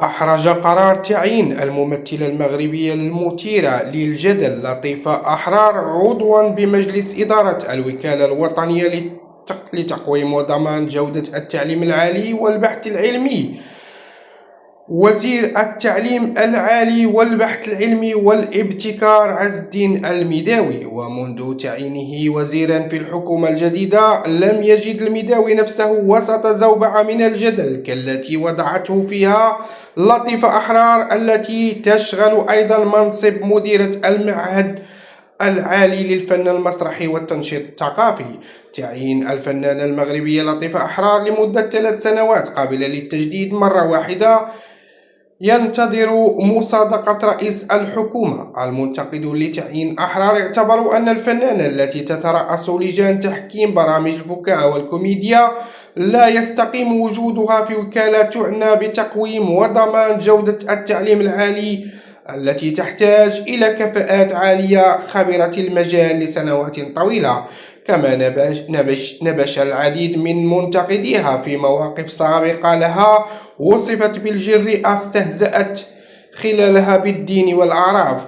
أحرج قرار تعيين الممثلة المغربية المثيرة للجدل لطيفة أحرار عضواً بمجلس إدارة الوكالة الوطنية لتقويم وضمان جودة التعليم العالي والبحث العلمي. وزير التعليم العالي والبحث العلمي والابتكار عز الدين المداوي، ومنذ تعيينه وزيرا في الحكومة الجديدة لم يجد المداوي نفسه وسط زوبعة من الجدل كالتي وضعته فيها لطيفة أحرار، التي تشغل أيضا منصب مديرة المعهد العالي للفن المسرحي والتنشيط الثقافي. تعيين الفنانة المغربية لطيفة أحرار لمدة 3 سنوات قابلة للتجديد مرة واحدة ينتظر مصادقة رئيس الحكومة. المنتقدون لتعيين أحرار اعتبروا أن الفنانة التي تترأس لجان تحكيم برامج الفكاهة والكوميديا لا يستقيم وجودها في وكالة تعنى بتقويم وضمان جودة التعليم العالي، التي تحتاج إلى كفاءات عالية خبرة المجال لسنوات طويلة. كما نبش العديد من منتقديها في مواقف سابقة لها وصفت بالجرئة استهزأت خلالها بالدين والأعراف.